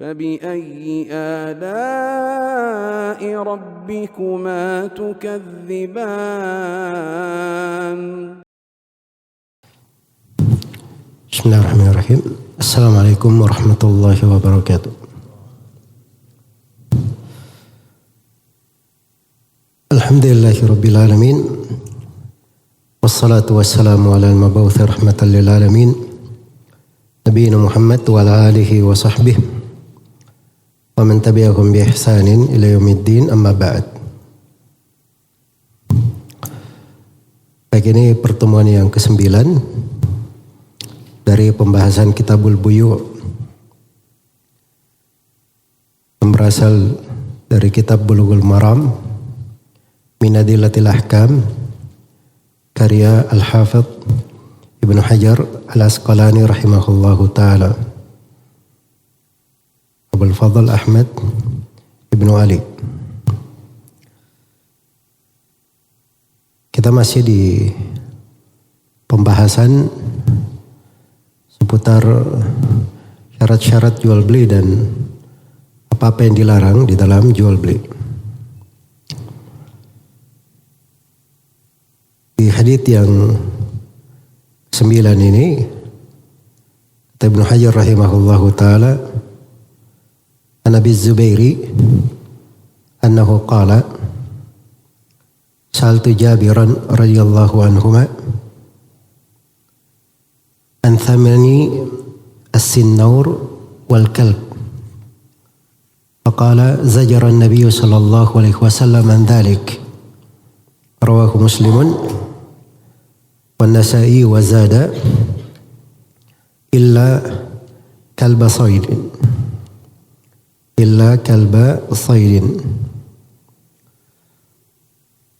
فبأي آلاء ربكما تكذبان Bismillahirrahmanirrahim. Assalamualaikum warahmatullahi wabarakatuh. Alhamdulillahirabbil alamin. Wassalatu wassalamu ala al-mab'uts rahmatan lil alamin. Nabiyina Muhammad wa ala alihi wa sahbihi wa man tabi'ahum bi ihsanin ila yaumiddin, amma ba'd. Baik, ini pertemuan yang ke-9 dari pembahasan Kitabul Buyu' yang berasal dari kitab Bulughul Maram min Adillatil Ahkam karya Al-Hafidz Ibnu Hajar Al-Asqalani rahimahullahu ta'ala, Abul Fadl Ahmad Ibnu Ali. Kita masih di pembahasan seputar syarat-syarat jual beli dan apa-apa yang dilarang di dalam jual beli. Di hadits yang 9 ini, kata Ibnu Hajar rahimahullahu ta'ala, an Abi Zubairi annahu qala sa'altu Jabiran radhiyallahu anhuma an thamani as-sinnaur wal kalb faqala zajara an-nabiy sallallahu alaihi wasallam an dhalik, rawahu Muslimun wa Nasa'i wa zada illa kalba saydin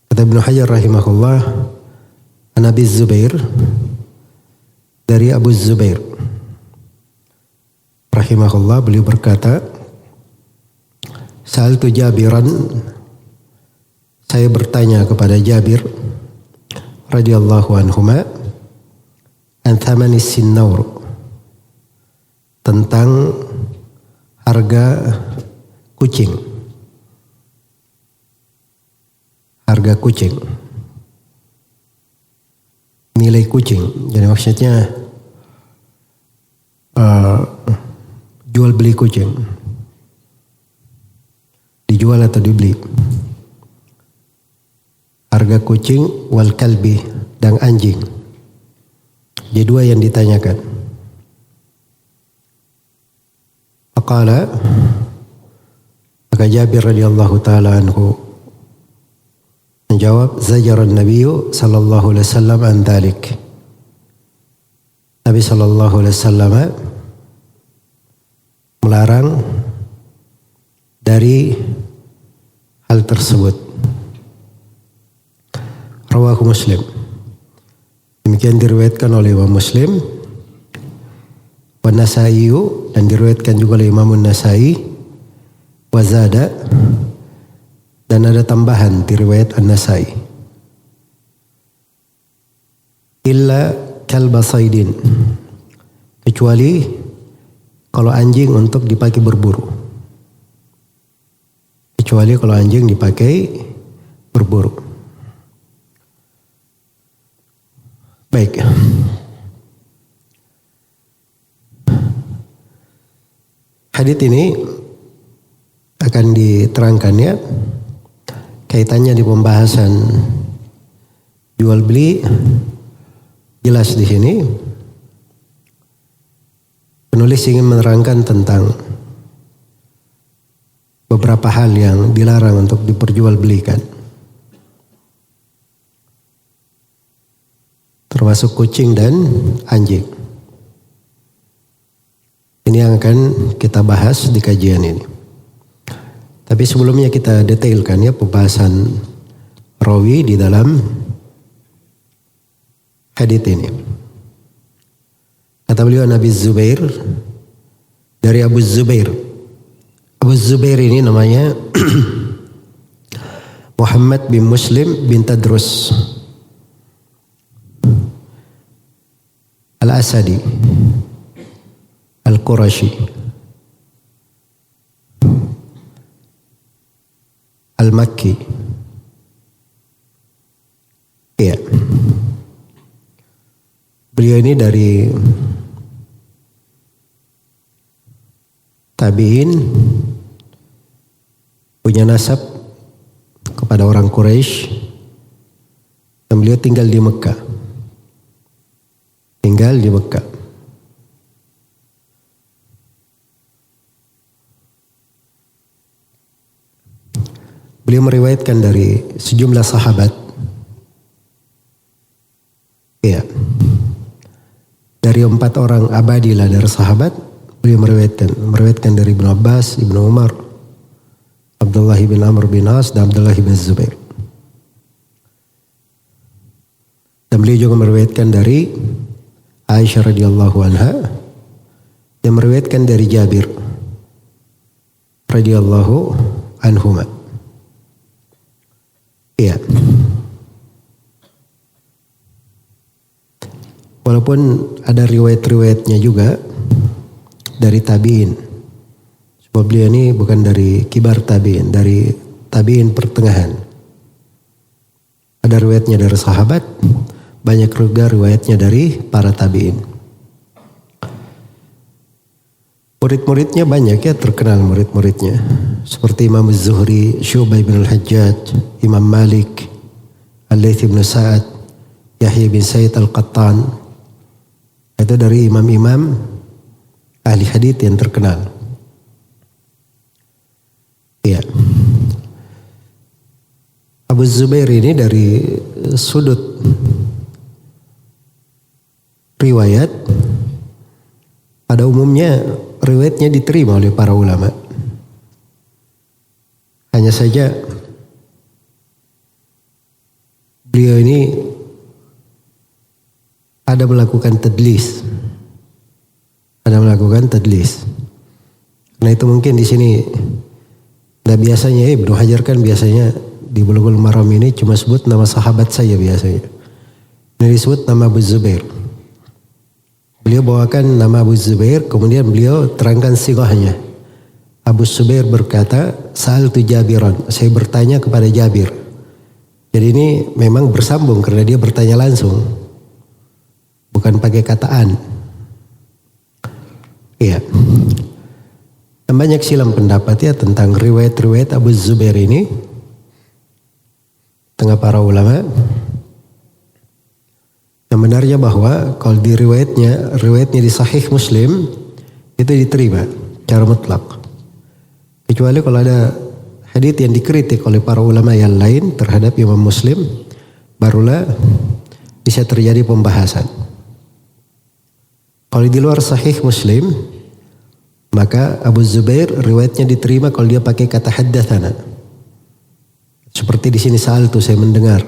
Kata Ibnu Hajar rahimahullah, an Abi Zubair, dari Abu Zubair rahimahullah, beliau berkata, sa'altu Jabiran, saya bertanya kepada Jabir radhiyallahu anhuma an thamanis sinnaur, tentang harga kucing. Harga kucing, nilai kucing. Jadi maksudnya jual beli kucing, dijual atau dibeli. Harga kucing wal kalbi, dan anjing. Jadi dua yang ditanyakan. Faqala, maka Jabir radhiyallahu ta'ala anhu menjawab, zajaran Nabi sallallahu alaihi wasallam an dhalik. Nabi sallallahu alaihi wasallam melarang dari hal tersebut. Rawahu Muslim. Demikian diriwayatkan oleh Imam Muslim, wa Nasa'i, dan diriwayatkan juga oleh Imam Nasa'i, wa zada, dan ada tambahan di riwayat An-Nasa'i, illa kalba saydin, kecuali kalau anjing untuk dipakai berburu. Kecuali kalau anjing dipakai berburu. Baik. Hadits ini akan diterangkan ya, kaitannya di pembahasan jual beli. Jelas di sini penulis ingin menerangkan tentang beberapa hal yang dilarang untuk diperjualbelikan, termasuk kucing dan anjing. Ini yang akan kita bahas di kajian ini. Tapi sebelumnya kita detailkan ya pembahasan rawi di dalam hadits ini. Kata beliau, Nabi Zubair, dari Abu Zubair. Abu Zubair ini namanya Muhammad bin Muslim bin Tadrus Al-Asadi Al-Qurashi. Al-Makki. Iya. Beliau ini dari tabi'in, punya nasab kepada orang Quraisy, dan beliau tinggal di Mekah. Beliau meriwayatkan dari sejumlah sahabat. Iya. Dari 4 orang abadilah dari sahabat, beliau meriwayatkan dari Ibnu Abbas, Ibnu Umar, Abdullah bin Amr bin As, dan Abdullah bin Zubair. Dan beliau juga meriwayatkan dari Aisyah radhiyallahu anha, yang meriwayatkan dari Jabir radhiyallahu anhuma. Iya. Walaupun ada riwayat-riwayatnya juga dari tabi'in. Sebab beliau ini bukan dari kibar tabi'in, dari tabi'in pertengahan. Ada riwayatnya dari sahabat, banyak juga riwayatnya dari para tabi'in. Murid-muridnya banyak ya, terkenal murid-muridnya. Seperti Imam Az-Zuhri, Syu'bah bin Al-Hajjaj, Imam Malik, Al-Layth bin Sa'ad, Yahya bin Sa'id Al-Qattan. Itu dari imam-imam ahli hadits yang terkenal. Iya. Abu Zubair ini dari sudut riwayat, pada umumnya riwayatnya diterima oleh para ulama. Hanya saja beliau ini ada melakukan tadlis. Nah itu mungkin di sini, nah biasanya Ibnu Hajar kan biasanya di Bulughul Maram ini cuma sebut nama sahabat saja biasanya. Ini disebut nama Abu Zubair. Beliau bawakan nama Abu Zubair, kemudian beliau terangkan sighahnya. Abu Zubair berkata, Sa'altu Jabiran, saya bertanya kepada Jabir. Jadi ini memang bersambung karena dia bertanya langsung. Bukan pakai kataan. Iya. Dan banyak silam pendapat ya tentang riwayat-riwayat Abu Zubair ini. Tengah para ulama. Yang benarnya bahwa kalau di riwayatnya di Sahih Muslim, itu diterima secara mutlak. Kecuali kalau ada hadits yang dikritik oleh para ulama yang lain terhadap Imam Muslim, barulah bisa terjadi pembahasan. Kalau di luar Sahih Muslim, maka Abu Zubair riwayatnya diterima kalau dia pakai kata haddatsana. Seperti di sini sa'altu, saya mendengar,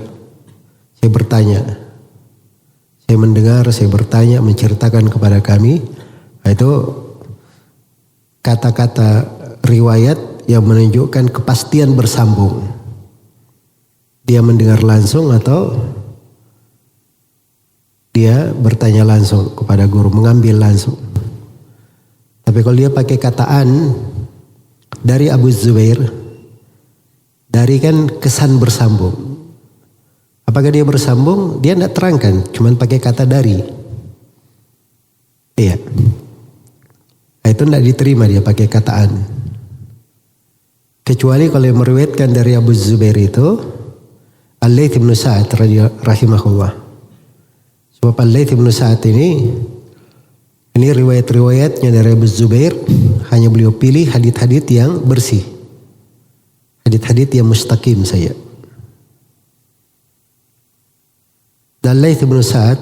saya bertanya, saya bertanya, menceritakan kepada kami. Nah, itu kata-kata riwayat yang menunjukkan kepastian bersambung. Dia mendengar langsung atau dia bertanya langsung kepada guru, mengambil langsung. Tapi kalau dia pakai kataan dari Abu Zubair, dari kan kesan bersambung. Apakah dia bersambung? Dia tidak terangkan, cuman pakai kata dari. Iya. Nah, itu tidak diterima dia pakai kataan. Kecuali kalau yang meriwayatkan dari Abu Zubair itu Al-Layth bin Sa'ad rahimahullah. Sebab Al-Layth bin Sa'ad ini riwayat-riwayatnya dari Abu Zubair, hanya beliau pilih hadits-hadits yang bersih. Hadits-hadits yang mustaqim saja. Dan Al-Layth bin Sa'ad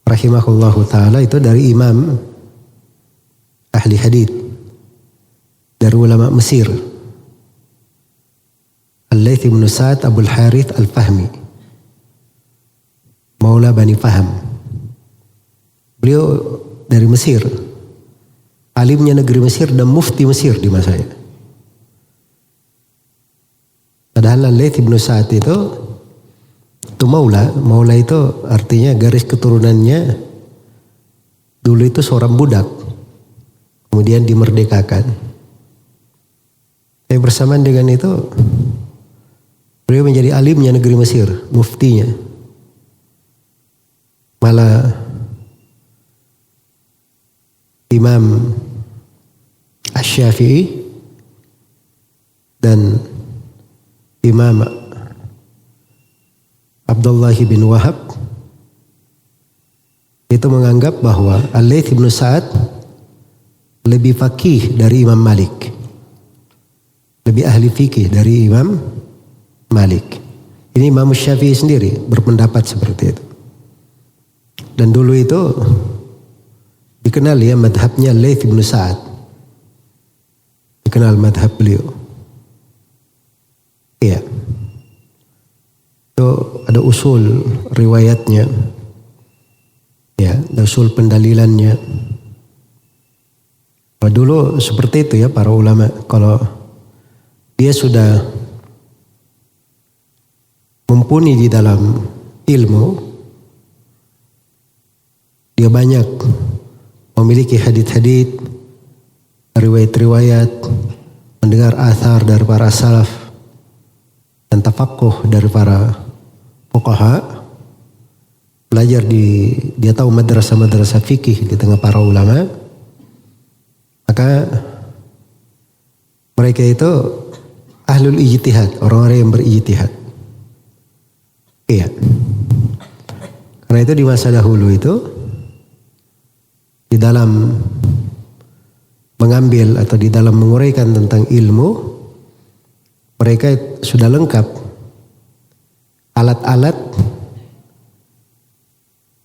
rahimahullahu ta'ala itu dari imam ahli hadits, dari ulama Mesir. Al-Layth bin Sa'ad Abul Harith Al-Fahmi, Maula Bani Faham. Beliau dari Mesir, alimnya negeri Mesir dan mufti Mesir di masanya. Padahal Al-Layth bin Sa'ad itu Maula itu artinya garis keturunannya dulu itu seorang budak, kemudian dimerdekakan. Tapi bersamaan dengan itu beliau menjadi alimnya negeri Mesir, muftinya. Malah Imam Asy-Syafi'i dan Imam Abdullah bin Wahab itu menganggap bahwa Al-Laits bin Sa'ad lebih faqih dari Imam Malik, lebih ahli fikih dari Imam Malik. Ini Imam Syafi'i sendiri berpendapat seperti itu. Dan dulu itu dikenal ya madhabnya Al-Laits bin Sa'ad, dikenal madhab beliau. Iya. Itu ada usul riwayatnya. Ya, ada usul pendalilannya. Kalau dulu seperti itu ya para ulama, kalau dia sudah mumpuni di dalam ilmu, dia banyak memiliki hadits-hadits, riwayat-riwayat, mendengar athar dari para salaf dan tafaqquh dari para fuqaha, belajar dia tahu madrasah-madrasah fikih di tengah para ulama, maka mereka itu ahlul ijtihad, orang-orang yang berijtihad. Iya. Karena itu di masa dahulu itu di dalam mengambil atau di dalam menguraikan tentang ilmu, mereka sudah lengkap alat-alat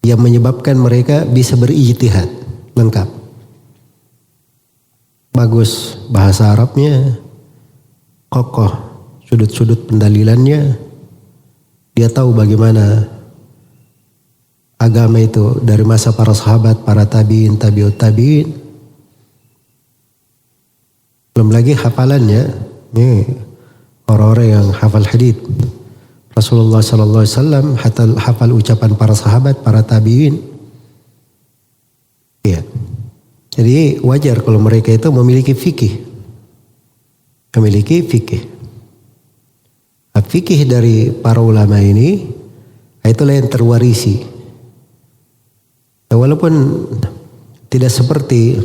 yang menyebabkan mereka bisa berijtihad, lengkap. Bagus bahasa Arabnya, kokoh sudut-sudut pendalilannya, dia tahu bagaimana agama itu dari masa para sahabat, para tabi'in, tabi'ut tabi'in. Belum lagi hafalannya, ini orang-orang yang hafal hadits Rasulullah sallallahu alaihi wasallam, hafal ucapan para sahabat, para tabi'in. Iya. Jadi wajar kalau mereka itu memiliki fikih. Memiliki fikih. Fikih dari para ulama ini itulah yang terwarisi. Walaupun tidak seperti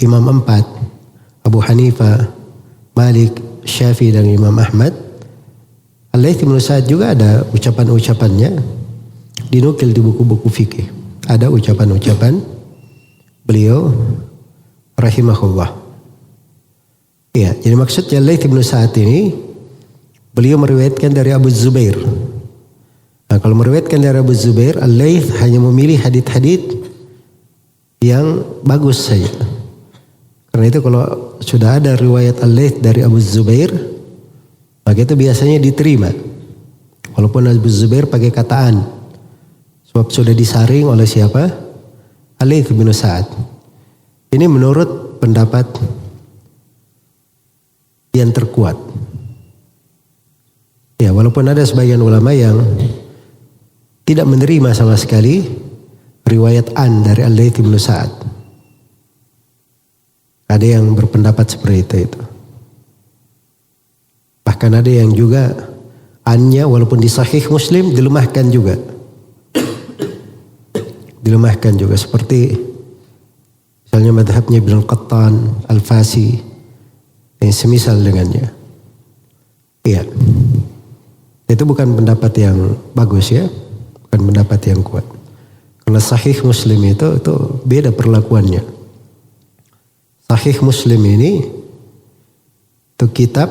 Imam Empat, Abu Hanifah, Malik, Syafi'i dan Imam Ahmad, Al-Laits bin Sa'ad juga ada ucapan-ucapannya dinukil di buku-buku fikih. Ada ucapan-ucapan beliau rahimahullah. Ya, jadi maksudnya Al-Laits bin Sa'ad ini beliau meriwayatkan dari Abu Zubair. Nah, kalau meriwayatkan dari Abu Zubair, Al-Laits hanya memilih hadits-hadits yang bagus saja. Karena itu kalau sudah ada riwayat Al-Laits dari Abu Zubair, maka itu biasanya diterima. Walaupun Abu Zubair pakai kataan. Sebab sudah disaring oleh siapa? Al-Laits bin Sa'ad. Ini menurut pendapat yang terkuat. Ya, walaupun ada sebagian ulama yang tidak menerima sama sekali riwayat dari Al-Laits bin Sa'ad. Ada yang berpendapat seperti itu. Bahkan ada yang juga annya walaupun di Sahih Muslim dilemahkan juga. Dilemahkan juga seperti misalnya madhabnya Ibn Qattan, Al-Fasi yang semisal dengannya. Iya. Itu bukan pendapat yang bagus ya. Bukan pendapat yang kuat. Karena Sahih Muslim itu beda perlakuannya. Sahih Muslim ini itu kitab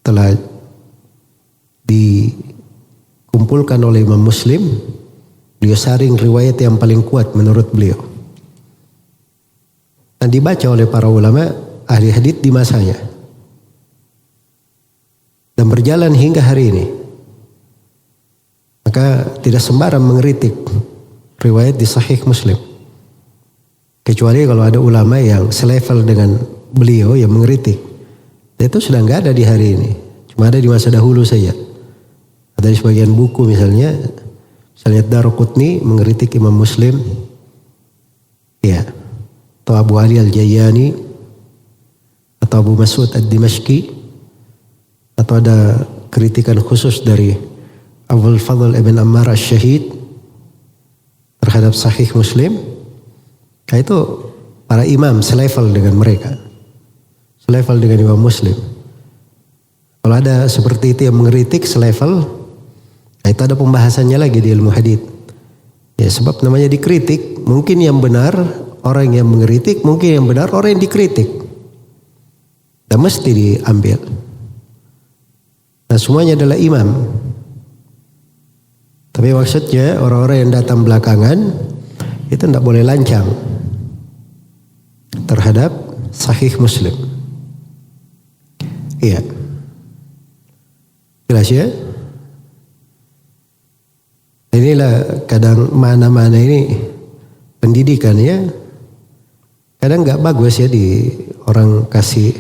telah dikumpulkan oleh Imam Muslim. Beliau saring riwayat yang paling kuat menurut beliau. Dan dibaca oleh para ulama ahli hadits di masanya. Dan berjalan hingga hari ini. Maka tidak sembarang mengkritik riwayat di Sahih Muslim. Kecuali kalau ada ulama yang selevel dengan beliau yang mengkritik. Itu sudah nggak ada di hari ini. Cuma ada di masa dahulu saja. Ada di sebagian buku misalnya Daraqutni mengkritik Imam Muslim. Ya. Atau Abu Ali Al-Jayyani. atau Abu Mas'ud ad-Dimashqi, atau ada kritikan khusus dari Abdul Fadl ibn Ammar asy-Syahid terhadap Sahih Muslim. Nah, itu para imam selevel dengan mereka, selevel dengan Imam Muslim. Kalau ada seperti itu yang mengkritik selevel, nah itu ada pembahasannya lagi di ilmu hadits. Ya, sebab namanya dikritik, mungkin yang benar orang yang mengkritik, mungkin yang benar orang yang dikritik. Dan mesti diambil. Nah, semuanya adalah imam. Tapi maksudnya orang-orang yang datang belakangan itu tidak boleh lancang terhadap Sahih Muslim. Iya. Jelas ya? Inilah kadang mana-mana ini pendidikan ya. Kadang nggak bagus ya di orang kasih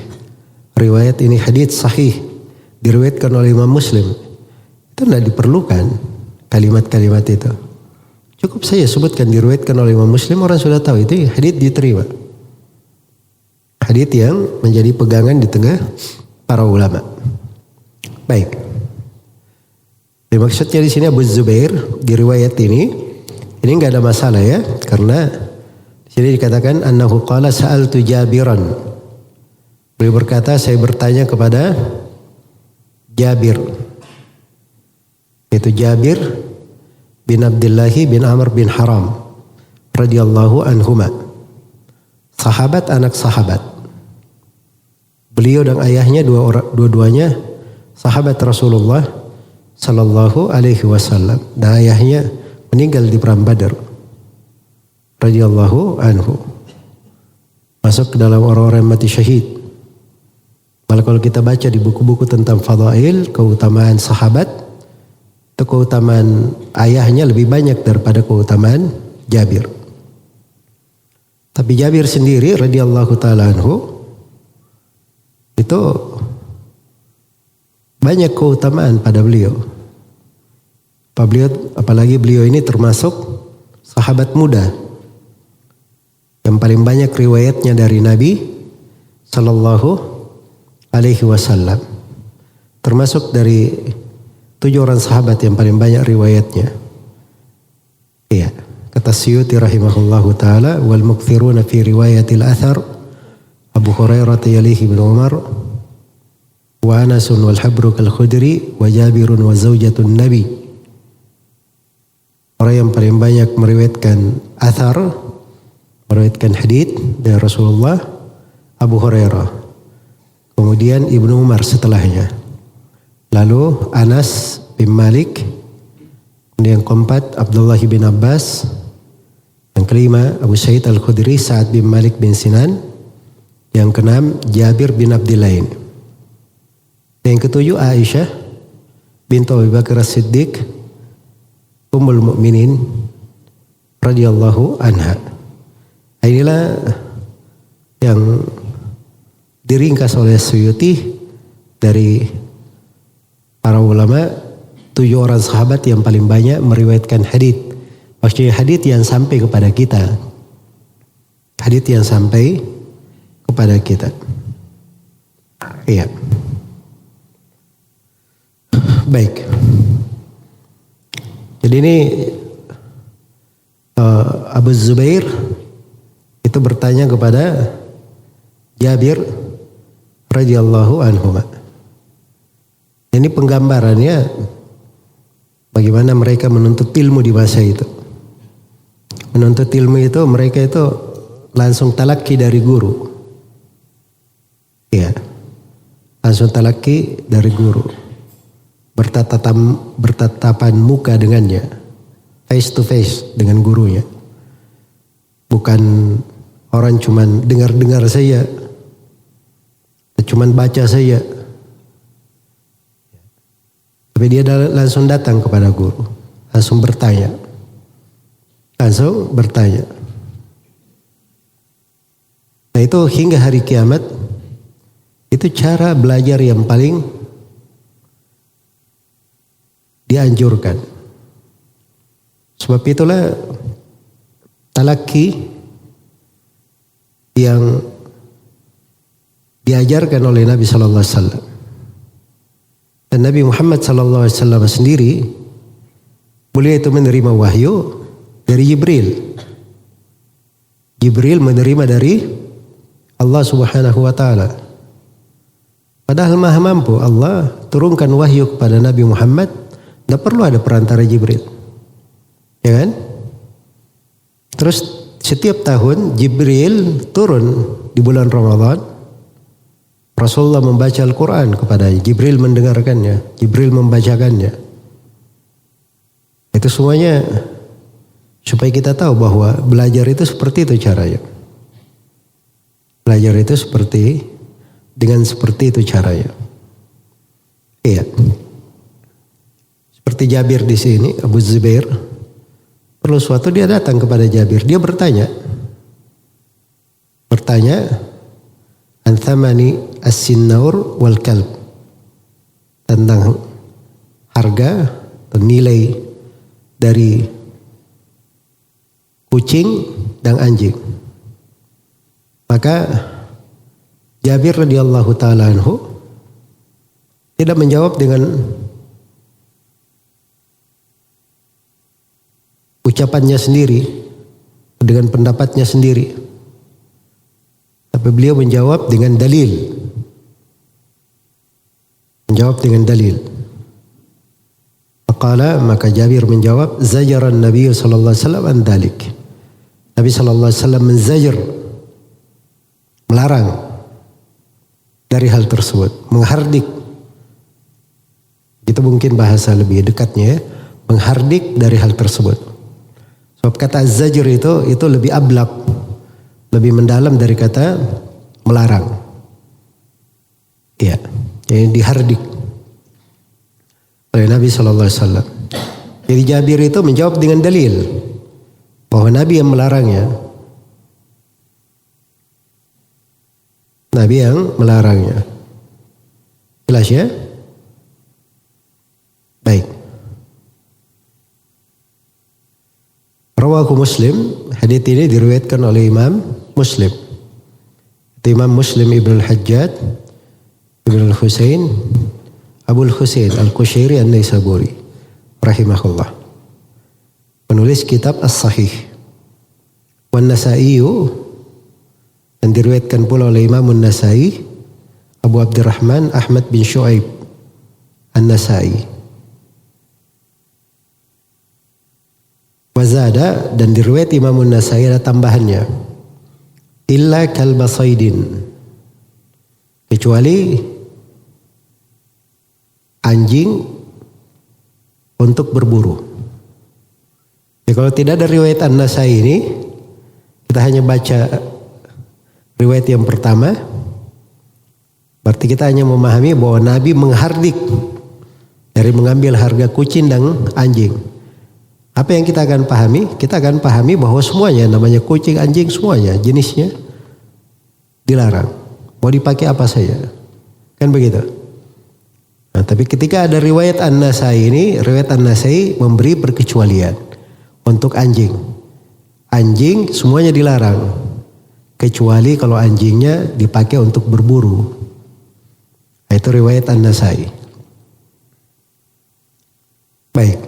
riwayat ini hadits sahih diriwayatkan oleh Imam Muslim. Itu tidak diperlukan kalimat-kalimat itu. Cukup saya sebutkan diriwayatkan oleh Imam Muslim, orang sudah tahu itu hadits diterima. Hadits yang menjadi pegangan di tengah para ulama. Baik. Maksudnya di sini Abu Zubair di riwayat ini nggak ada masalah ya, karena di sini dikatakan annahu qala sa'altu Jabiran. Beliau berkata, saya bertanya kepada Jabir. Itu Jabir bin Abdullah bin Amr bin Haram radhiyallahu anhuma. Sahabat anak sahabat. Beliau dan ayahnya dua-duanya sahabat Rasulullah sallallahu alaihi wasallam, dan ayahnya meninggal di perang Badar radhiyallahu anhu, masuk ke dalam orang-orang yang mati syahid. Malah kalau kita baca di buku-buku tentang fadail, keutamaan sahabat, itu keutamaan ayahnya lebih banyak daripada keutamaan Jabir. Tapi Jabir sendiri radhiyallahu taala anhu itu banyak keutamaan pada beliau. Apalagi beliau ini termasuk sahabat muda yang paling banyak riwayatnya dari Nabi sallallahu alaihi wasallam. Termasuk dari 7 orang sahabat yang paling banyak riwayatnya. Iya, kata Suyuti rahimahullahu taala, wal mukthiruna fi riwayatil athar Abu Hurairah yalihi bin Umar wa Anasun wal Habru kal Khudri wa Jabirun wa zaujatun Nabi. Orang yang paling banyak meriwayatkan athar, meriwayatkan hadits dari Rasulullah, Abu Hurairah. Kemudian Ibnu Umar setelahnya. Lalu Anas bin Malik. Kemudian yang keempat Abdullah bin Abbas. Yang kelima Abu Sa'id Al-Khudri, Sa'ad bin Malik bin Sinan. Yang keenam Jabir bin Abdillah. Yang ketujuh Aisyah bintu Abu Bakar As-Siddiq Ummul Mukminin radhiyallahu anha. Inilah yang diringkas oleh Suyuti dari para ulama, 7 orang sahabat yang paling banyak meriwayatkan hadits. Maksudnya hadits yang sampai kepada kita. Hadits yang sampai kepada kita. Iya. Baik. Jadi ini Abu Zubair itu bertanya kepada Jabir radhiyallahu anhu. Ini penggambarannya bagaimana mereka menuntut ilmu di masa itu. Menuntut ilmu itu mereka itu langsung talaki dari guru. Iya. Langsung talaki dari guru. Bertatapan muka dengannya, face to face dengan gurunya. Bukan orang cuman dengar-dengar saja, cuman baca saja. Tapi dia langsung datang kepada guru, langsung bertanya. Nah itu hingga hari kiamat, itu cara belajar yang paling dianjurkan. Sebab itulah talaki yang diajarkan oleh Nabi sallallahu alaihi wasallam. Dan Nabi Muhammad sallallahu alaihi wasallam sendiri beliau itu menerima wahyu dari Jibril. Jibril menerima dari Allah Subhanahu wa taala. Padahal Maha mampu Allah turunkan wahyu kepada Nabi Muhammad, tidak perlu ada perantara Jibril. Ya kan? Terus setiap tahun Jibril turun di bulan Ramadan. Rasulullah membaca Al-Quran kepadanya. Jibril mendengarkannya. Jibril membacakannya. Itu semuanya supaya kita tahu bahwa belajar itu seperti itu caranya. Belajar itu dengan seperti itu caranya. Iya. Seperti Jabir di sini, Abu Zubair. Perlu suatu dia datang kepada Jabir. Dia bertanya. Anthamani as-sinnaur wal kalb. Tentang harga atau nilai dari kucing dan anjing. Maka Jabir radhiyallahu taala anhu tidak menjawab dengan ucapannya sendiri, dengan pendapatnya sendiri. Tapi beliau menjawab dengan dalil. Maka Jabir menjawab, zajaran Nabi sallallahu alaihi wasallam an dalik. Nabi sallallahu alaihi wasallam menzajar, melarang dari hal tersebut, menghardik. Itu mungkin bahasa lebih dekatnya ya, menghardik dari hal tersebut. Sebab kata zajr itu lebih ablaq, lebih mendalam dari kata melarang. Ya, jadi dihardik oleh Nabi sallallahu alaihi wasallam. Jadi Jabir itu menjawab dengan dalil bahwa Nabi yang melarangnya. Nabi yang melarangnya. Jelas ya? Baik. Rawahu Muslim, hadits ini diriwayatkan oleh Imam Muslim. Itu Imam Muslim Ibn al-Hajjaj Ibn al-Husain Abul Husain al-Qushairi an-Naisaburi rahimahullah. Penulis kitab As-Sahih. Wan Nasaiyu, dan diriwayatkan pula oleh Imam An-Nasai Abu Abdurrahman Ahmad bin Shu'aib An-Nasai. Wazada, dan diriwayat Imam An-Nasai ada tambahannya, illa kalbasaidin, kecuali anjing untuk berburu. Ya, kalau tidak ada riwayat An-Nasai ini, kita hanya baca riwayat yang pertama, berarti kita hanya memahami bahwa Nabi menghardik dari mengambil harga kucing dan anjing. Apa yang kita akan pahami? Kita akan pahami bahwa semuanya, namanya kucing, anjing, semuanya jenisnya dilarang. Mau dipakai apa saja. Kan begitu. Nah, tapi ketika ada riwayat An-Nasai ini, riwayat An-Nasai memberi perkecualian untuk anjing. Anjing semuanya dilarang, kecuali kalau anjingnya dipakai untuk berburu. Nah, itu riwayat An-Nasai. Baik.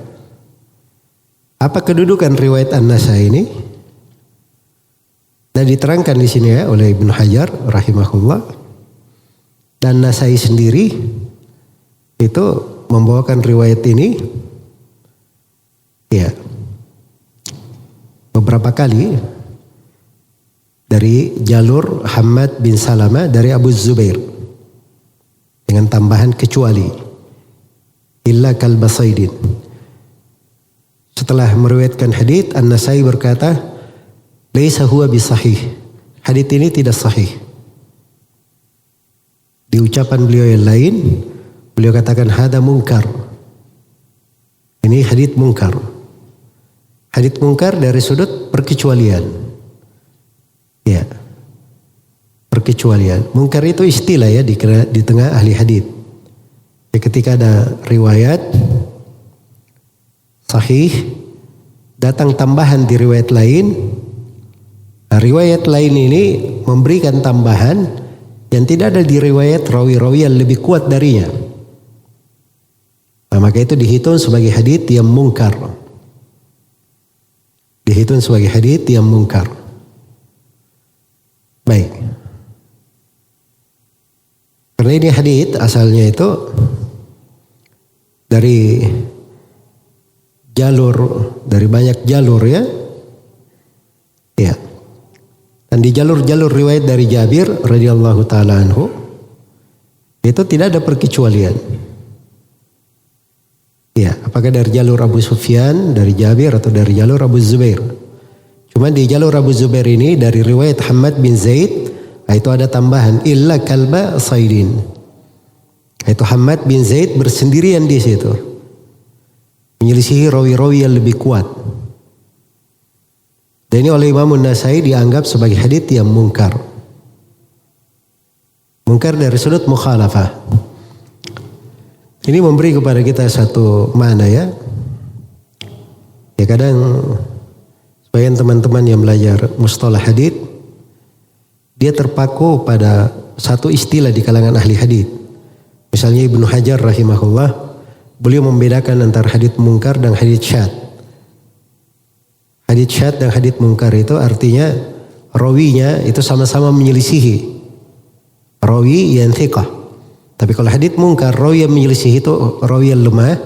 Apa kedudukan riwayat An-Nasai ini? Dan diterangkan di sini ya oleh Ibnu Hajar rahimahullah. Dan Nasai sendiri itu membawakan riwayat ini ya beberapa kali dari jalur Hammad bin Salama dari Abu Zubair dengan tambahan kecuali illa kalbasaidin. Setelah meriwayatkan hadits, An-Nasai berkata, laisa huwa bisahih. Hadits ini tidak sahih. Di ucapan beliau yang lain, beliau katakan hada munkar. Ini hadits munkar. Hadits munkar dari sudut perkecualian. Ya. Perkecualian. Munkar itu istilah ya di tengah ahli hadits. Ya, ketika ada riwayat sahih, datang tambahan di riwayat lain. Nah, riwayat lain ini memberikan tambahan yang tidak ada di riwayat rawi-rawi yang lebih kuat darinya. Nah, maka itu dihitung sebagai hadits yang mungkar. Dihitung sebagai hadits yang mungkar. Baik. Karena ini hadits asalnya itu dari banyak jalur ya. Ya. Dan di jalur-jalur riwayat dari Jabir radhiyallahu taala anhu itu tidak ada perkecualian. Ya, apakah dari jalur Abu Sufyan, dari Jabir atau dari jalur Abu Zubair. Cuma di jalur Abu Zubair ini dari riwayat Hammad bin Zaid itu ada tambahan illa kalba saidin. Itu Hammad bin Zaid bersendirian di situ. Menyelisihi rawi-rawi yang lebih kuat. Dan ini oleh Imam An-Nasai dianggap sebagai hadits yang mungkar. Mungkar dari sudut mukhalafah. Ini memberi kepada kita satu makna ya. Ya kadang sebagian teman-teman yang belajar mustalah hadits dia terpaku pada satu istilah di kalangan ahli hadits. Misalnya Ibnu Hajar rahimahullah, beliau membedakan antara hadits mungkar dan hadits syadz. Hadits syadz dan hadits mungkar itu artinya rawinya itu sama-sama menyelisihi rawi yang thiqah. Tapi kalau hadits mungkar, rawi yang menyelisihi itu rawi yang lemah.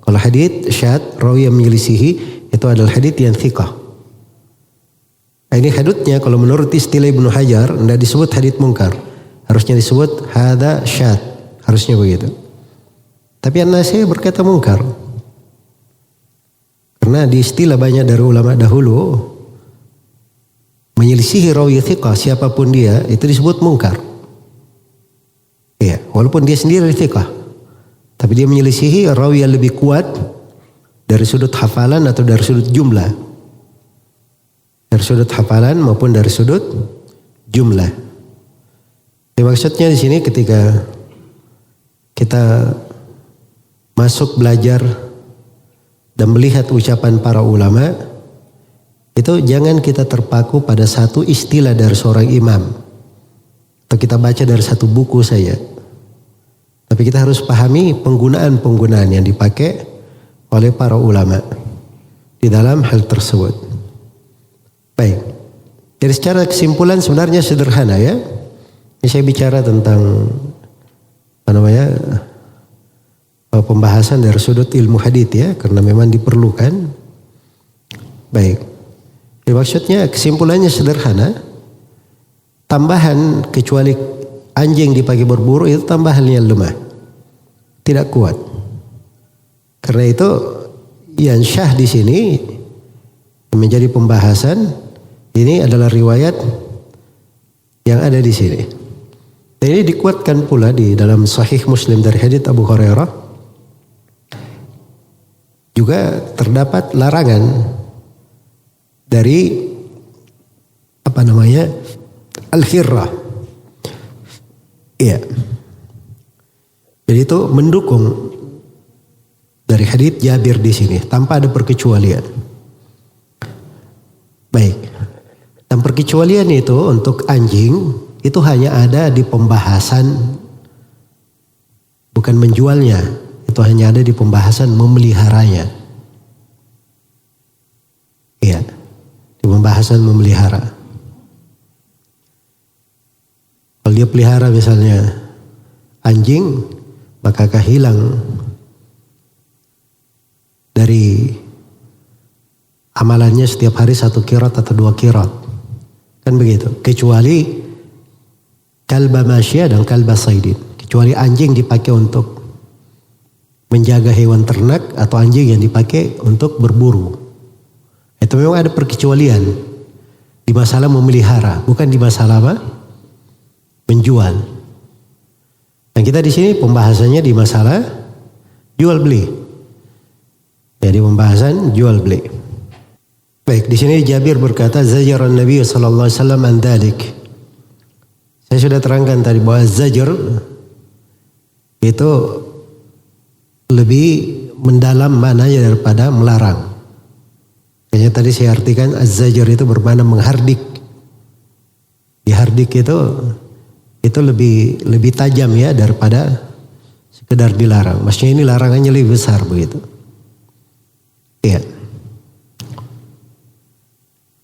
Kalau hadits syadz, rawi yang menyelisihi itu adalah hadits yang thiqah. Nah, ini haditsnya kalau menurut istilah Ibnu Hajar tidak disebut hadits mungkar. Harusnya disebut hadza syadz. Harusnya begitu. Tapi An-Nasai berkata mungkar. Karena di istilah banyak dari ulama dahulu menyelisihi rawi thiqah siapapun dia itu disebut mungkar. Ya, walaupun dia sendiri thiqah, tapi dia menyelisihi rawi yang lebih kuat dari sudut hafalan atau dari sudut jumlah. Dari sudut hafalan maupun dari sudut jumlah. Ya, maksudnya di sini ketika kita masuk belajar dan melihat ucapan para ulama, itu jangan kita terpaku pada satu istilah dari seorang imam. Atau kita baca dari satu buku saja. Tapi kita harus pahami penggunaan-penggunaan yang dipakai oleh para ulama di dalam hal tersebut. Baik. Jadi secara kesimpulan sebenarnya sederhana ya. Ini saya bicara tentang pembahasan dari sudut ilmu hadits ya, karena memang diperlukan. Baik. Ya, maksudnya kesimpulannya sederhana. Tambahan kecuali anjing dipakai berburu itu tambahan yang lemah. Tidak kuat. Karena itu yang syah di sini menjadi pembahasan ini adalah riwayat yang ada di sini. Dan ini dikuatkan pula di dalam Sahih Muslim dari hadits Abu Hurairah. Juga terdapat larangan dari al-khirrah. Iya. Jadi itu mendukung dari hadits Jabir di sini tanpa ada perkecualian. Baik. Dan perkecualian itu untuk anjing itu hanya ada di pembahasan bukan menjualnya. Itu hanya ada di pembahasan memeliharanya. Iya. Di pembahasan memelihara. Kalau dia pelihara misalnya anjing, maka hilang dari amalannya setiap hari 1 qirat atau 2 qirat. Kan begitu. Kecuali kalba masya dan kalba saidin. Kecuali anjing dipakai untuk menjaga hewan ternak atau anjing yang dipakai untuk berburu. Itu memang ada perkecualian di masalah memelihara, bukan di masalah menjual. Dan kita di sini pembahasannya di masalah jual beli. Jadi pembahasan jual beli. Baik, di sini Jabir berkata zajaran Nabi sallallahu alaihi wasallam an dzalik. Saya sudah terangkan tadi bahwa zajar itu lebih mendalam maknanya daripada melarang. Kayaknya tadi saya artikan az-zajar itu bermakna menghardik. Dihardik itu itu lebih tajam ya daripada sekedar dilarang. Maksudnya ini larangannya lebih besar begitu. Iya.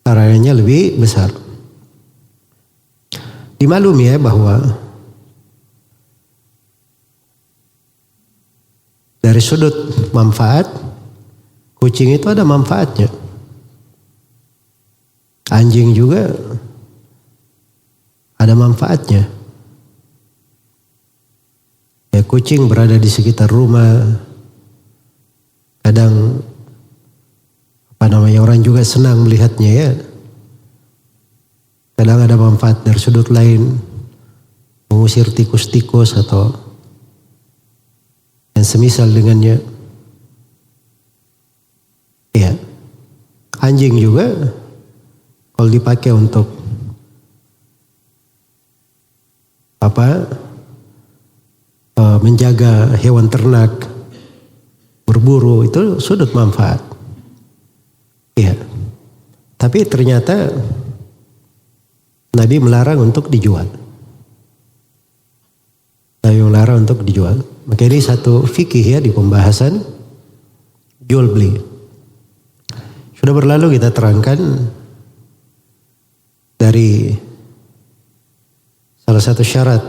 Larangannya lebih besar. Dimaklumi ya bahwa dari sudut manfaat, kucing itu ada manfaatnya. Anjing juga ada manfaatnya. Ya, kucing berada di sekitar rumah. Kadang orang juga senang melihatnya ya. Kadang ada manfaat dari sudut lain, mengusir tikus-tikus atau yang semisal dengannya. Ya, anjing juga kalau dipakai untuk menjaga hewan ternak, berburu, itu sudut manfaat. Iya. Tapi ternyata Nabi melarang untuk dijual. Nabi melarang untuk dijual. Maka ini satu fikih ya di pembahasan jual beli. Sudah berlalu kita terangkan dari salah satu syarat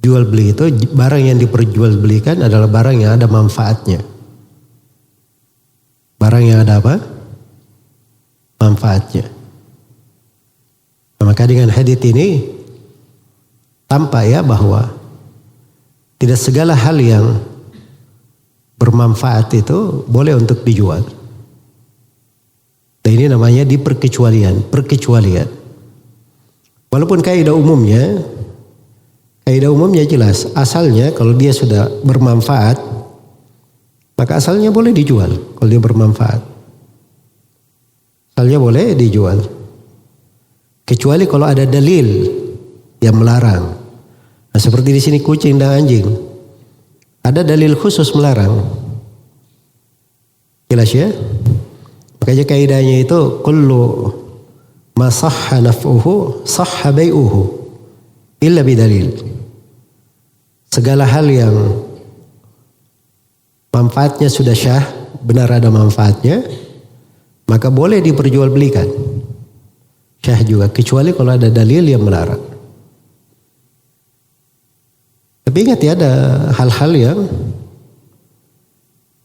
jual beli itu, barang yang diperjualbelikan adalah barang yang ada manfaatnya. Barang yang ada apa? Manfaatnya. Maka dengan hadits ini tampak ya bahwa tidak segala hal yang bermanfaat itu boleh untuk dijual. Dan ini namanya perkecualian. Walaupun kaidah umumnya jelas, asalnya kalau dia sudah bermanfaat, maka asalnya boleh dijual kalau dia bermanfaat. Asalnya boleh dijual. Kecuali kalau ada dalil yang melarang. Nah, seperti di sini kucing dan anjing. Ada dalil khusus melarang. Jelas ya? Makanya kaidahnya itu kullu ma sahha naf'uhu sahha bai'uhu illa bidalil. Segala hal yang manfaatnya sudah syah, benar ada manfaatnya, maka boleh diperjualbelikan. Syah juga, kecuali kalau ada dalil yang melarang. Tapi ingat ya, ada hal-hal yang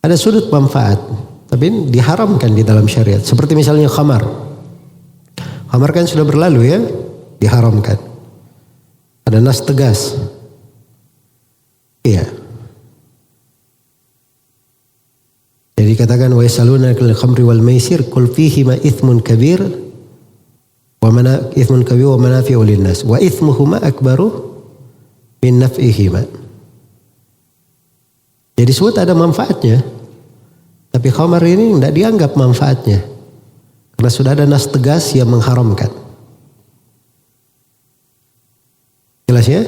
ada sudut manfaat, tapi diharamkan di dalam syariat. Seperti misalnya khamar. Khamar kan sudah berlalu ya, diharamkan. Ada nas tegas. Iya. Jadi katakan wa yasalunaka al khamri wal maisir qul fihi ma ithmun kabir wa manafi'u linnas wa ithmuhuma akbaru min naf'ihima. Jadi sebut ada manfaatnya. Tapi khamar ini tidak dianggap manfaatnya. Karena sudah ada nas tegas yang mengharamkan. Jelas ya?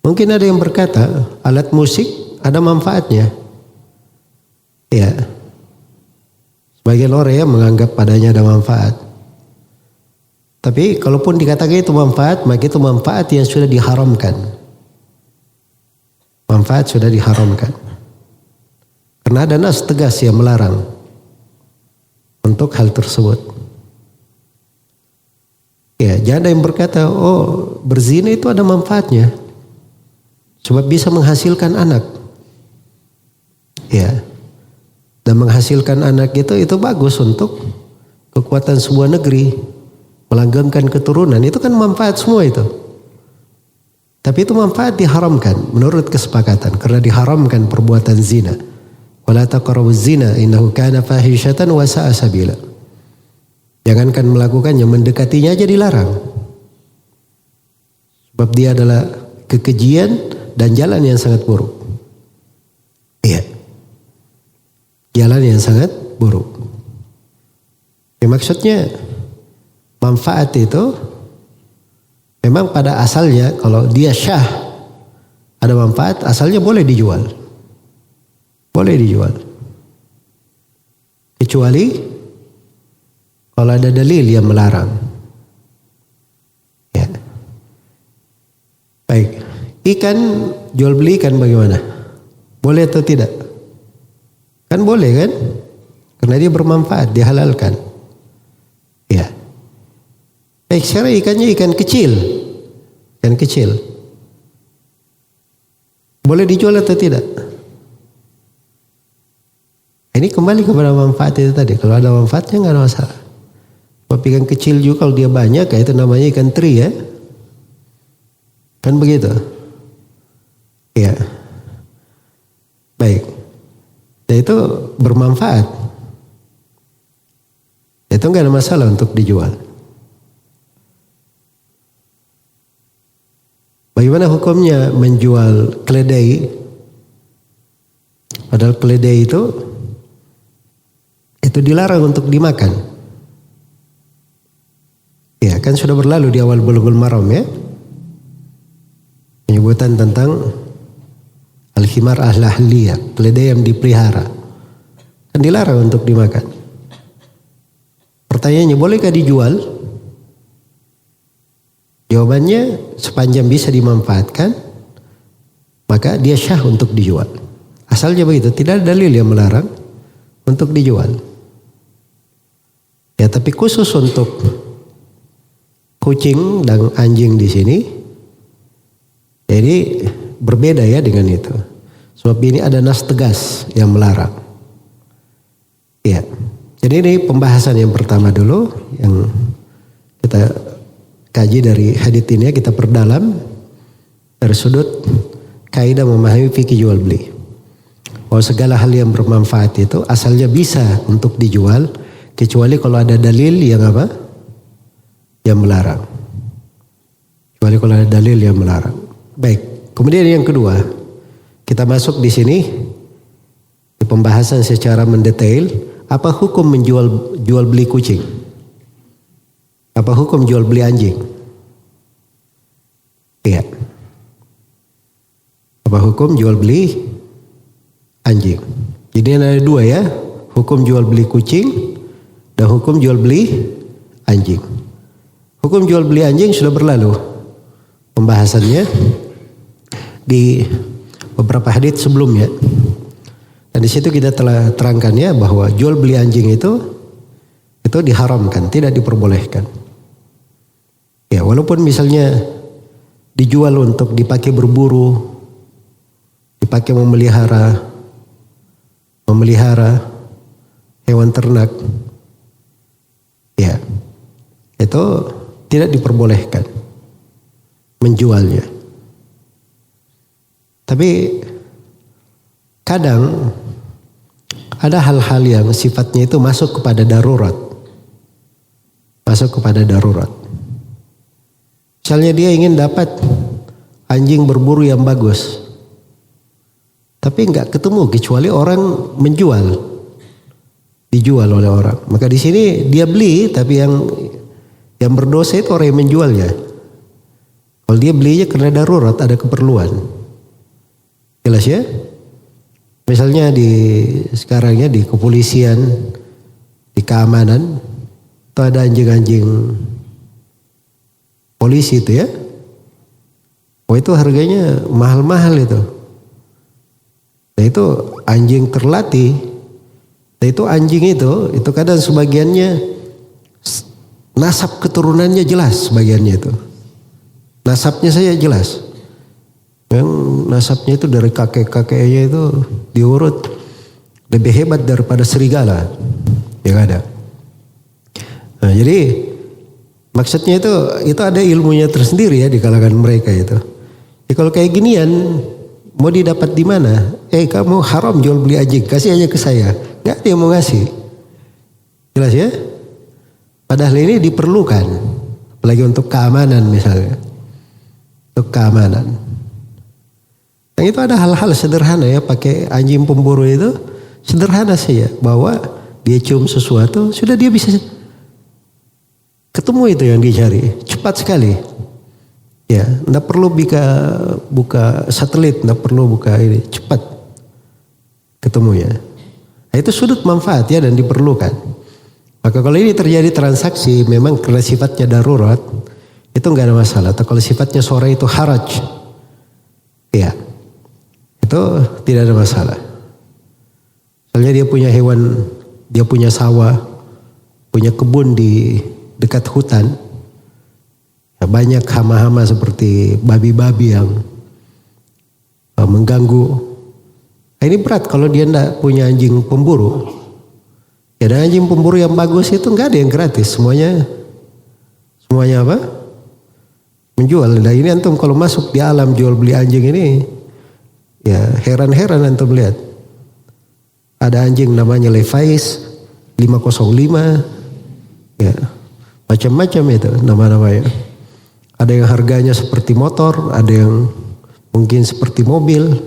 Mungkin ada yang berkata alat musik ada manfaatnya. Ya. Sebagian orang ya menganggap padanya ada manfaat. Tapi kalaupun dikatakan itu manfaat, maka itu manfaat yang sudah diharamkan. Manfaat sudah diharamkan. Karena ada nas tegas yang melarang untuk hal tersebut. Ya, jangan ada yang berkata, oh berzina itu ada manfaatnya. Sebab bisa menghasilkan anak. Ya. Dan menghasilkan anak itu bagus untuk kekuatan sebuah negeri. Melanggengkan keturunan, itu kan manfaat semua itu. Tapi itu manfaat diharamkan menurut kesepakatan. Karena diharamkan perbuatan zina. Wala taqrabuz zina innahu kana fahishatan wa sa'a sabila. Jangankan melakukannya, mendekatinya aja dilarang. Sebab dia adalah kekejian dan jalan yang sangat buruk. Iya. Jalan yang sangat buruk. Ya, maksudnya manfaat itu memang pada asalnya kalau dia syah ada manfaat, asalnya boleh dijual. Boleh dijual. Kecuali kalau ada dalil yang melarang. Ya. Baik. Ikan, jual beli ikan bagaimana? Boleh atau tidak? Kan boleh kan? Karena dia bermanfaat, dihalalkan. Ya. Baik, sekarang ikannya ikan kecil. Ikan kecil. Boleh dijual atau tidak? Ini kembali kepada manfaat itu tadi. Kalau ada manfaatnya nggak ada masalah. Sebab ikan kecil juga kalau dia banyak, ya itu namanya ikan teri ya. Kan begitu? Ya. Baik. Dan itu bermanfaat. Itu nggak ada masalah untuk dijual. Bagaimana hukumnya menjual keledai? Padahal keledai itu dilarang untuk dimakan. Ya, kan sudah berlalu di awal Bulughul Maram ya. Penyebutan tentang al-himar al-ahliyah, keledai yang dipelihara. Kan dilarang untuk dimakan. Pertanyaannya, bolehkah dijual? Jawabannya, sepanjang bisa dimanfaatkan, maka dia syah untuk dijual. Asalnya begitu, tidak ada dalil yang melarang untuk dijual. Ya, tapi khusus untuk kucing dan anjing di sini, jadi berbeda ya dengan itu. Sebab ini ada nas tegas yang melarang. Ya, jadi ini pembahasan yang pertama dulu yang kita kaji dari hadits ini, kita perdalam dari sudut kaidah memahami fikih jual beli. Bahwa segala hal yang bermanfaat itu asalnya bisa untuk dijual, kecuali kalau ada dalil yang apa? Yang melarang. Kecuali kalau ada dalil yang melarang. Baik, kemudian yang kedua, kita masuk di sini di pembahasan secara mendetail, apa hukum jual beli kucing? Apa hukum jual beli anjing? Iya. Apa hukum jual beli anjing? Jadi ada dua ya, hukum jual beli kucing dan hukum jual beli anjing. Hukum jual beli anjing sudah berlalu pembahasannya di beberapa hadits sebelumnya. Dan di situ kita telah terangkan ya bahwa jual beli anjing itu diharamkan, tidak diperbolehkan. Ya, walaupun misalnya dijual untuk dipakai berburu, dipakai memelihara hewan ternak, ya, itu tidak diperbolehkan menjualnya. Tapi kadang ada hal-hal yang sifatnya itu masuk kepada darurat. Misalnya dia ingin dapat anjing berburu yang bagus, tapi nggak ketemu kecuali orang menjual, dijual oleh orang. Maka di sini dia beli, tapi yang berdosa itu orang yang menjualnya. Kalau dia belinya karena darurat, ada keperluan, jelas ya. Misalnya sekarang ya di kepolisian, di keamanan, itu ada anjing-anjing polisi itu ya. Oh, itu harganya mahal-mahal itu. Nah, itu anjing terlatih. Nah, itu anjing itu kadang sebagiannya nasab keturunannya jelas, sebagiannya itu. Nasabnya saya jelas. Yang nasabnya itu dari kakek-kakeknya itu diurut lebih hebat daripada serigala yang ada. Nah, jadi maksudnya itu ada ilmunya tersendiri ya di kalangan mereka itu. Ya, kalau kayak ginian mau didapat di mana? Kamu haram jual beli anjing, kasih aja ke saya. Nggak ada yang mau ngasih. Jelas ya? Padahal ini diperlukan, apalagi untuk keamanan misalnya, untuk keamanan. Yang itu ada hal-hal sederhana ya, pakai anjing pemburu itu sederhana saja, bahwa dia cium sesuatu sudah dia bisa ketemu itu yang dicari, cepat sekali. Ya, enggak perlu buka satelit, enggak perlu buka ini, cepat ketemunya. Nah, itu sudut manfaat ya dan diperlukan. Maka kalau ini terjadi transaksi memang karena sifatnya darurat, itu enggak ada masalah. Atau kalau sifatnya sore itu haraj, Ya, itu tidak ada masalah. Soalnya dia punya hewan, dia punya sawah, punya kebun di dekat hutan. Ya, banyak hama-hama seperti babi-babi yang mengganggu. Nah, ini berat kalau dia tidak punya anjing pemburu. Ya, dan anjing pemburu yang bagus itu nggak ada yang gratis, semuanya apa? Menjual. Nah ini antum kalau masuk di alam jual beli anjing ini, ya heran-heran antum lihat. Ada anjing namanya Levi's 505, ya macam-macam itu nama-namanya. Ada yang harganya seperti motor, ada yang mungkin seperti mobil.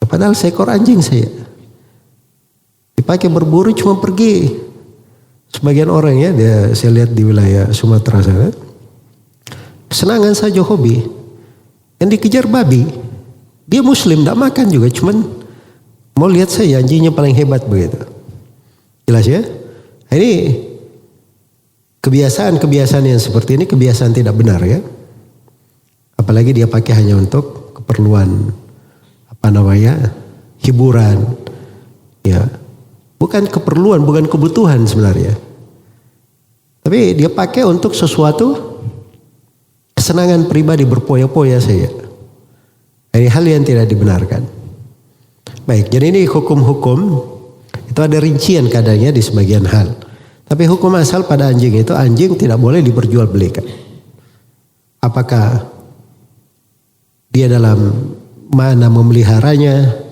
Padahal seekor anjing saya dipakai berburu cuma pergi. Sebagian orang ya, saya lihat di wilayah Sumatera sana, kesenangan saja hobi. Yang dikejar babi, dia muslim, tidak makan juga, cuman mau lihat saya anjingnya paling hebat begitu. Jelas ya? Ini kebiasaan yang seperti ini kebiasaan tidak benar ya. Apalagi dia pakai hanya untuk keperluan hiburan. Ya. Bukan keperluan, bukan kebutuhan sebenarnya. Tapi dia pakai untuk sesuatu kesenangan pribadi, berpoya-poya saya. Ini hal yang tidak dibenarkan. Baik, jadi ini hukum-hukum itu ada rincian kadarnya di sebagian hal. Tapi hukum asal pada anjing itu, anjing tidak boleh diperjualbelikan. Apakah dia dalam mana memeliharanya,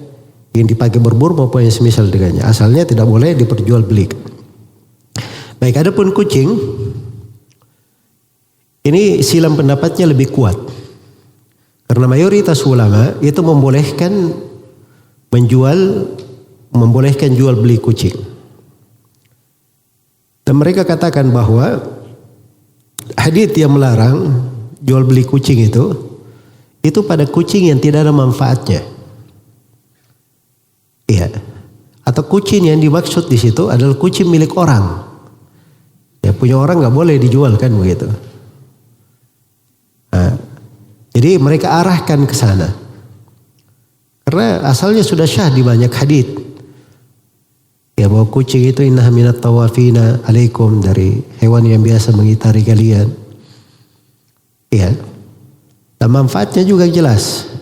yang dipakai berburu maupun yang semisal dengannya, asalnya tidak boleh diperjualbelikan. Baik, adapun kucing, ini silam pendapatnya lebih kuat. Karena mayoritas ulama itu membolehkan jual beli kucing. Dan mereka katakan bahwa hadits yang melarang jual beli kucing itu pada kucing yang tidak ada manfaatnya. Iya. Atau kucing yang dimaksud di situ adalah kucing milik orang. Ya, punya orang nggak boleh dijual kan begitu. Nah, jadi mereka arahkan ke sana. Karena asalnya sudah syah di banyak hadits. Ya, bahwa kucing itu innaha minat tawafina alaikum, dari hewan yang biasa mengitari kalian. Ya. Dan manfaatnya juga jelas.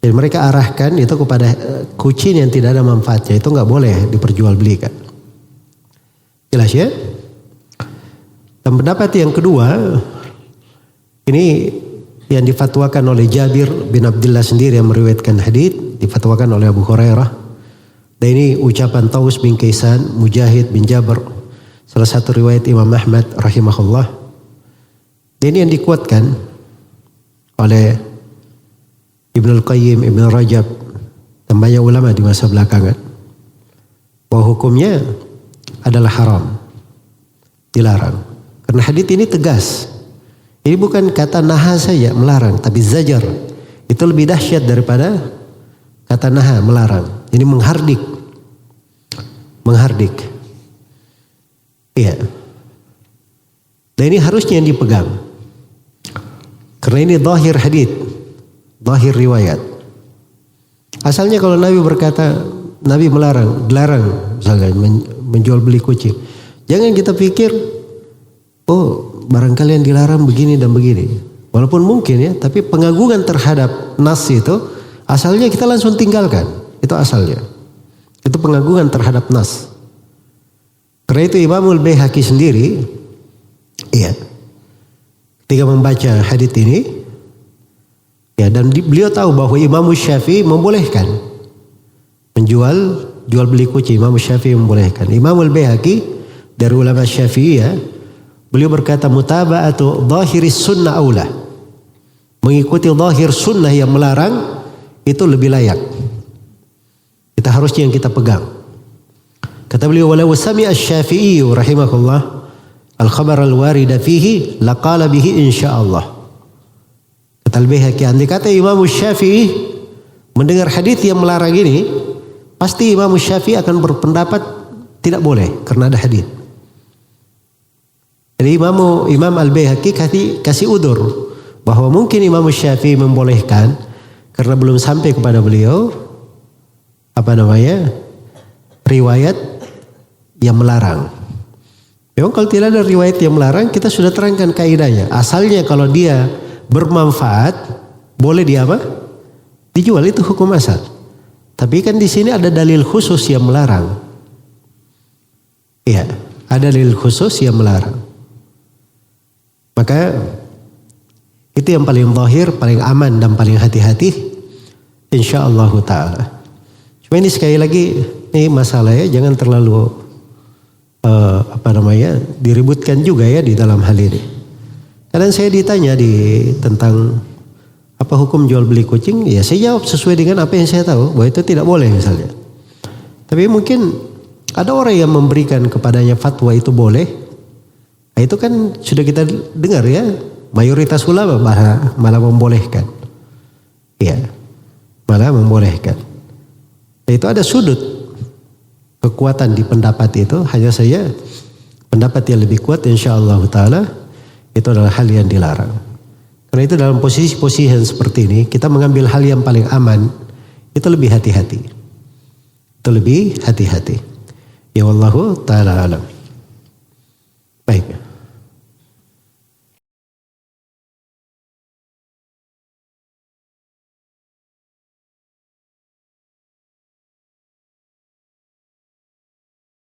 Jadi mereka arahkan itu kepada kucing yang tidak ada manfaatnya, itu nggak boleh diperjualbelikan. Jelas ya? Dan pendapat yang kedua, ini yang difatwakan oleh Jabir bin Abdullah sendiri yang meriwayatkan hadits, difatwakan oleh Abu Hurairah. Dan ini ucapan Taus bin Kaisan, Mujahid bin Jabr, salah satu riwayat Imam Ahmad rahimahullah. Dan ini yang dikuatkan oleh Ibnul Qayyim, Ibn Rajab, dan banyak ulama di masa belakangan, bahwa hukumnya adalah haram, dilarang. Karena hadits ini tegas. Ini bukan kata naha saja melarang, tapi zajar. Itu lebih dahsyat daripada kata naha melarang. Ini menghardik. Iya. Dan ini harusnya yang dipegang. Karena ini zahir hadits, zahir riwayat. Asalnya kalau Nabi berkata, Nabi dilarang misalnya menjual beli kucing. Jangan kita pikir, oh barangkali yang dilarang begini dan begini. Walaupun mungkin ya, tapi pengagungan terhadap nas itu asalnya kita langsung tinggalkan. Itu asalnya. Itu pengagungan terhadap nas. Karena itu Imamul Baihaqi sendiri, iya, ketika membaca hadits ini, ya, dan beliau tahu bahwa Imam Syafi'i membolehkan jual beli kucing. Imam Syafi'i membolehkan. Imamul Baihaqi dari ulama Syafi'iyah, beliau berkata mutaba'atu zahiris sunnah aula. Mengikuti zahir sunnah yang melarang itu lebih layak. Kita harusnya yang kita pegang. Kata beliau, walau sami'a asy-Syafi'i rahimahullah al-khabar al-warida fihi laqala bihi insyaallah. Kata Al-Baihaqi, andai kata Imam Syafi'i mendengar hadits yang melarang ini, pasti Imam Syafi'i akan berpendapat tidak boleh karena ada hadits. Jadi Imam Al-Baihaqi kasih udur bahwa mungkin Imam Syafi'i membolehkan karena belum sampai kepada beliau riwayat yang melarang. Memang kalau tidak ada riwayat yang melarang, kita sudah terangkan kaidahnya. Asalnya kalau dia bermanfaat, boleh dijual, itu hukum asal. Tapi kan di sini ada dalil khusus yang melarang. Iya, ada dalil khusus yang melarang. Maka itu yang paling zahir, paling aman dan paling hati-hati, insyaallah taala. Cuma ini sekali lagi, ini masalahnya jangan terlalu diributkan juga ya di dalam hal ini. Kadang saya ditanya tentang apa hukum jual beli kucing, ya saya jawab sesuai dengan apa yang saya tahu, bahwa itu tidak boleh misalnya. Tapi mungkin ada orang yang memberikan kepadanya fatwa itu boleh. Nah, itu kan sudah kita dengar ya, mayoritas ulama malah membolehkan. Iya, malah membolehkan. Nah, itu ada sudut kekuatan di pendapat itu, hanya saja pendapat yang lebih kuat insyaallah taala itu adalah hal yang dilarang. Karena itu dalam posisi-posisi yang seperti ini, kita mengambil hal yang paling aman, itu lebih hati-hati. Itu lebih hati-hati. Ya wallahu ta'ala alam. Baik.